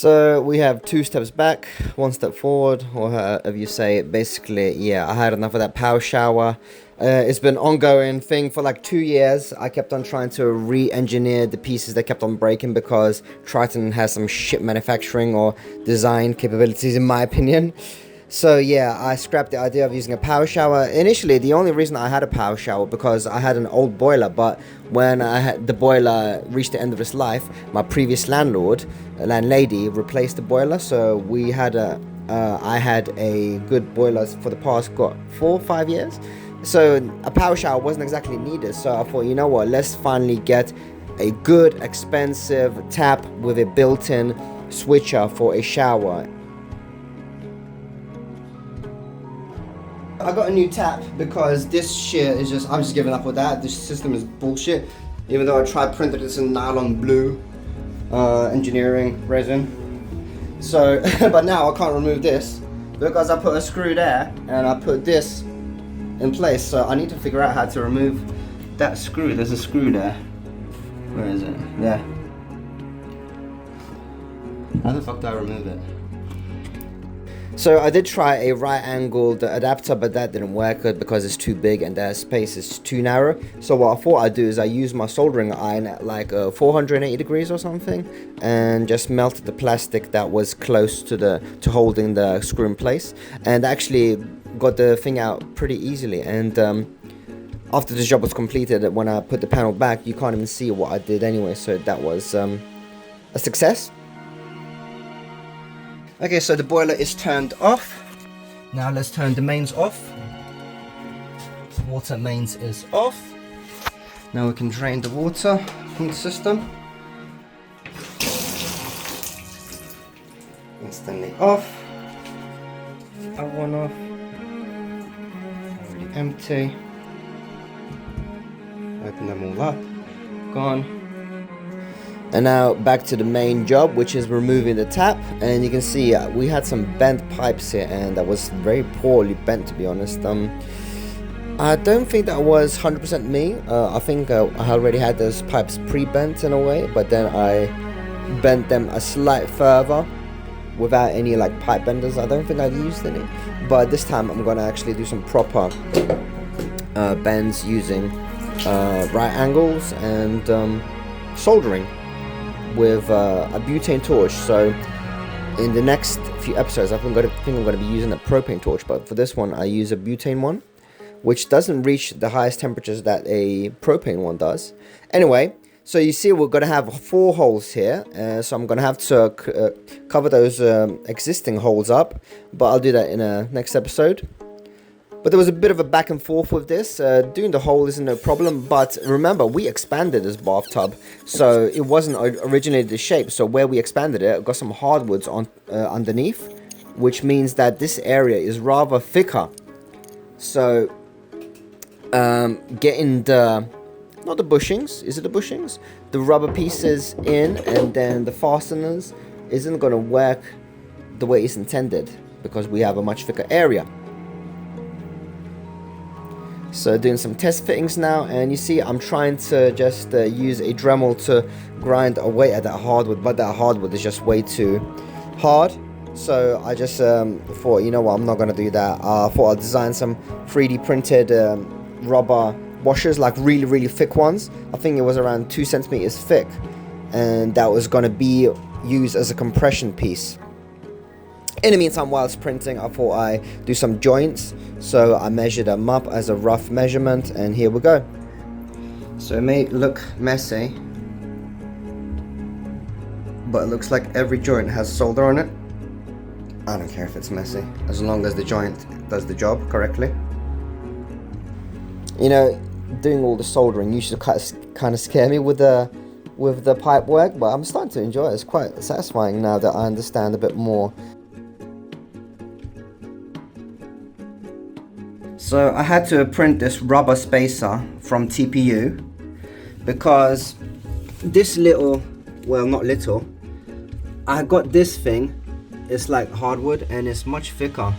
So we have 2 steps back, 1 step forward, or however you say it. Basically, yeah, I had enough of that power shower. It's been an ongoing thing for like 2 years. I kept on trying to re-engineer the pieces that kept on breaking because Triton has some shit manufacturing or design capabilities in my opinion. So yeah, I scrapped the idea of using a power shower. Initially, the only reason I had a power shower because I had an old boiler, but when the boiler reached the end of its life, my previous landlady replaced the boiler. So we had I had a good boiler for the past 4 or 5 years. So a power shower wasn't exactly needed. So I thought, you know what, let's finally get a good, expensive tap with a built-in switcher for a shower. I got a new tap because this shit is I'm just giving up with that. This system is bullshit. Even though I tried printing this in nylon blue engineering resin. So, but now I can't remove this because I put a screw there and I put this in place. So I need to figure out how to remove that screw. There's a screw there. Where is it? There. How the fuck do I remove it? So I did try a right-angled adapter, but that didn't work because it's too big and the space is too narrow. So what I thought I'd do is I use my soldering iron at like 480 degrees or something, and just melted the plastic that was close to holding the screw in place, and actually got the thing out pretty easily. And after the job was completed, when I put the panel back, you can't even see what I did anyway. So that was a success. Okay, so the boiler is turned off. Now let's turn the mains off. Water mains is off. Now we can drain the water from the system. Instantly off. That one off. Already empty. Open them all up. Gone. And now back to the main job, which is removing the tap. And you can see we had some bent pipes here, and that was very poorly bent, to be honest. I don't think that was 100% me. I think I already had those pipes pre-bent in a way, but then I bent them a slight further without any like pipe benders. I don't think I've used any, but this time I'm gonna actually do some proper bends using right angles and soldering with a butane torch. So in the next few episodes I think I'm going to be using a propane torch, but for this one I use a butane one, which doesn't reach the highest temperatures that a propane one does. Anyway, so you see we're going to have 4 holes here, so I'm going to have to cover those existing holes up, but I'll do that in a next episode. But there was a bit of a back and forth with this. Doing the hole isn't no problem, but remember, we expanded this bathtub, so it wasn't originally the shape. So where we expanded it, got some hardwoods on underneath, which means that this area is rather thicker. So getting not the bushings, is it the bushings? The rubber pieces in and then the fasteners isn't going to work the way it's intended because we have a much thicker area. So doing some test fittings now, and you see I'm trying to just use a Dremel to grind away at that hardwood, but that hardwood is just way too hard. So I just thought, you know what, I'm not going to do that. I thought I'd design some 3D printed rubber washers, like really thick ones. I think it was around 2 centimeters thick, and that was going to be used as a compression piece. In the meantime, whilst printing, I thought I'd do some joints, so I measured them up as a rough measurement, and here we go. So it may look messy, but it looks like every joint has solder on it. I don't care if it's messy, as long as the joint does the job correctly. You know, doing all the soldering used to kind of scare me with the pipe work, but I'm starting to enjoy it. It's quite satisfying now that I understand a bit more. So I had to print this rubber spacer from TPU because this little, well not little, I got this thing, it's like hardwood and it's much thicker.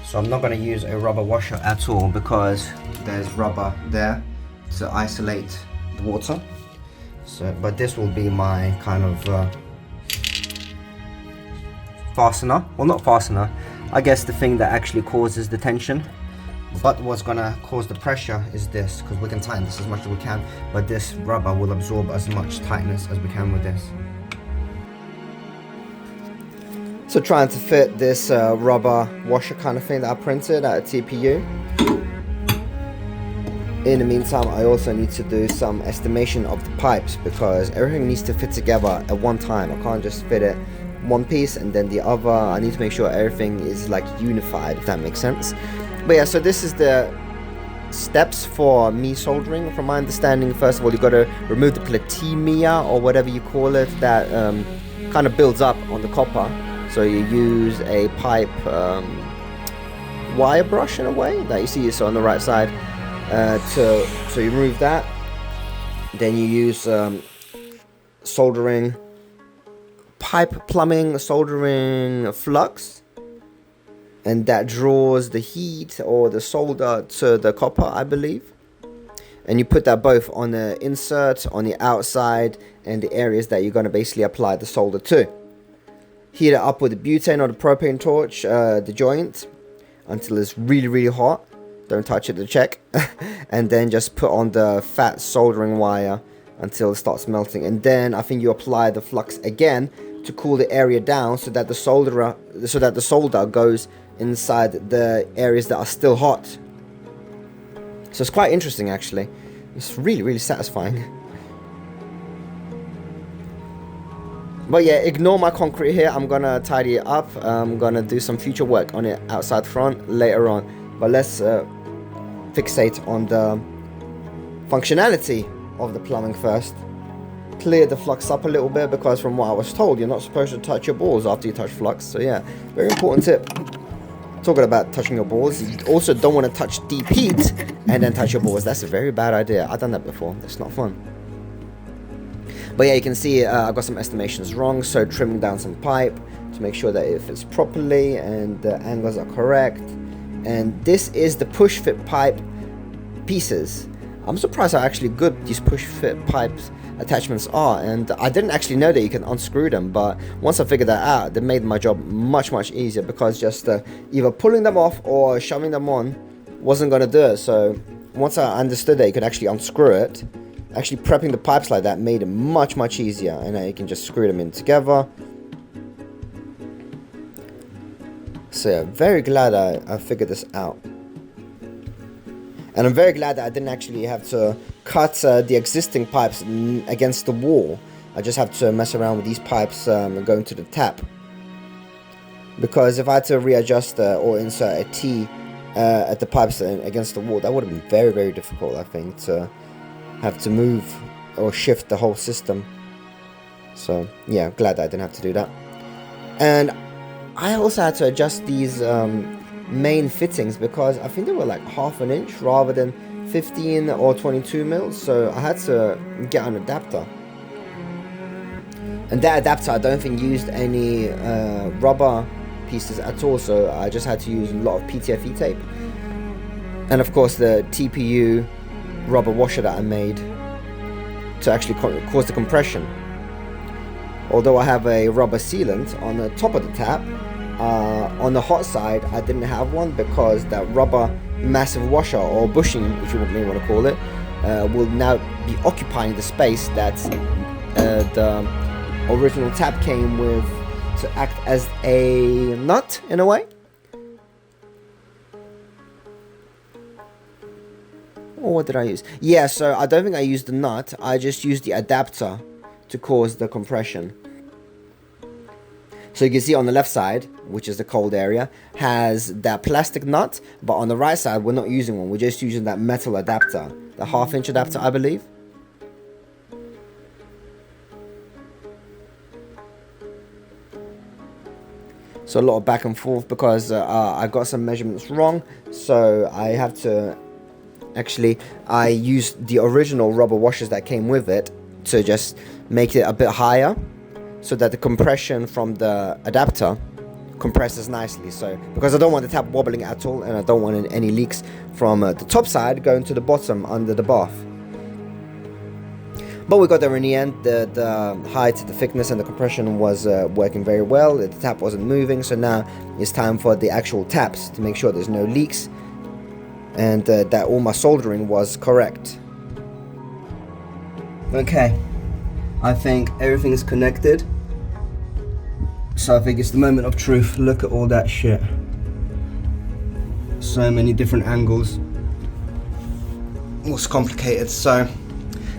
So I'm not going to use a rubber washer at all because there's rubber there to isolate the water. So, but this will be my kind of fastener, well, not fastener, I guess the thing that actually causes the tension. But what's gonna cause the pressure is this, because we can tighten this as much as we can, but this rubber will absorb as much tightness as we can with this. So trying to fit this rubber washer kind of thing that I printed at a TPU. In the meantime, I also need to do some estimation of the pipes, because everything needs to fit together at one time. I can't just fit it one piece and then the other. I need to make sure everything is like unified, if that makes sense. But yeah, so this is the steps for me soldering. From my understanding, first of all, you got to remove the platimia or whatever you call it that kind of builds up on the copper. So you use a pipe wire brush in a way that you see so on the right side so you remove that. Then you use soldering, pipe plumbing, soldering flux, and that draws the heat or the solder to the copper, I believe. And you put that both on the insert, on the outside, and the areas that you're going to basically apply the solder to. Heat it up with the butane or the propane torch, the joint, until it's really hot. Don't touch it to check. And then just put on the fat soldering wire until it starts melting. And then I think you apply the flux again to cool the area down, so that the solder goes inside the areas that are still hot. So it's quite interesting, actually. It's really satisfying. But yeah, ignore my concrete here. I'm gonna tidy it up. I'm gonna do some future work on it outside front later on. But let's fixate on the functionality of the plumbing first. Clear the flux up a little bit, because from what I was told, you're not supposed to touch your balls after you touch flux. So yeah, very important tip. Talking about touching your balls, you also don't want to touch deep heat and then touch your balls. That's a very bad idea. I've done that before. That's not fun. But yeah, you can see I've got some estimations wrong, so trimming down some pipe to make sure that it fits properly and the angles are correct. And this is the push fit pipe pieces. I'm surprised how actually good these push fit pipes attachments are, and I didn't actually know that you can unscrew them, but once I figured that out, they made my job much easier, because just either pulling them off or shoving them on wasn't going to do it. So once I understood that you could actually unscrew it, actually prepping the pipes like that made it much easier, and now you can just screw them in together. So yeah, very glad I figured this out. And I'm very glad that I didn't actually have to cut the existing pipes against the wall. I just have to mess around with these pipes going to the tap. Because if I had to readjust or insert a T at the pipes against the wall, that would have been very difficult, I think, to have to move or shift the whole system. So yeah, glad that I didn't have to do that. And I also had to adjust these main fittings, because I think they were like 1/2 inch rather than 15 or 22 mils, so I had to get an adapter. And that adapter I don't think used any rubber pieces at all, so I just had to use a lot of PTFE tape. And of course the TPU rubber washer that I made to actually cause the compression. Although I have a rubber sealant on the top of the tap, on the hot side I didn't have one, because that rubber massive washer, or bushing if you may want to call it, will now be occupying the space that the original tap came with, to act as a nut in a way. Or what did I use? Yeah, so I don't think I used the nut, I just used the adapter to cause the compression. So you can see on the left side, which is the cold area, has that plastic nut, but on the right side we're not using one, we're just using that metal adapter, the 1/2 inch adapter I believe. So a lot of back and forth, because I got some measurements wrong, so I have to I used the original rubber washers that came with it to just make it a bit higher, so that the compression from the adapter compresses nicely. So because I don't want the tap wobbling at all, and I don't want any leaks from the top side going to the bottom under the bath. But we got there in the end. The height, the thickness and the compression was working very well. The tap wasn't moving, so now it's time for the actual taps to make sure there's no leaks and that all my soldering was correct. Okay, I think everything is connected, so I think it's the moment of truth. Look at all that shit. So many different angles. It was complicated, so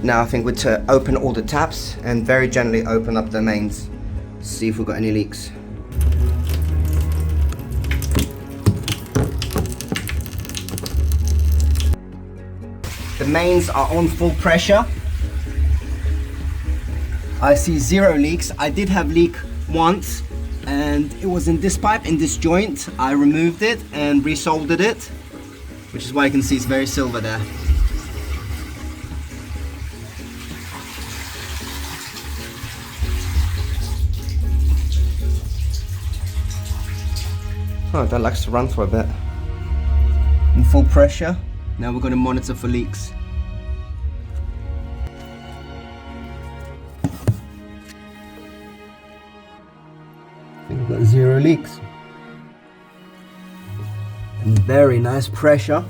now I think we're to open all the taps and very gently open up the mains, see if we've got any leaks. The mains are on full pressure. I see 0 leaks. I did have leak once, and it was in this pipe, in this joint. I removed it and resoldered it, which is why you can see it's very silver there. Oh, that likes to run for a bit. In full pressure. Now we're going to monitor for leaks. I think we've got 0 leaks. And very nice pressure.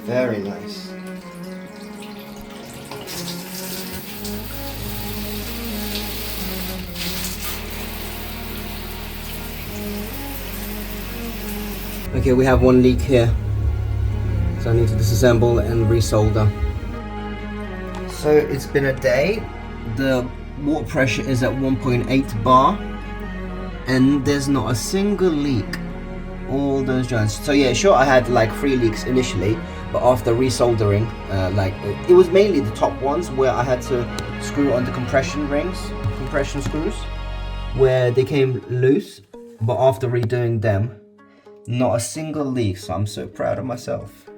Very nice. Okay, we have 1 leak here, so I need to disassemble and resolder. So it's been a day. The water pressure is at 1.8 bar, and there's not a single leak. All those joints. So yeah, sure, I had like 3 leaks initially, but after resoldering, like it was mainly the top ones where I had to screw on the compression rings, compression screws, where they came loose. But after redoing them, not a single leak, so I'm so proud of myself.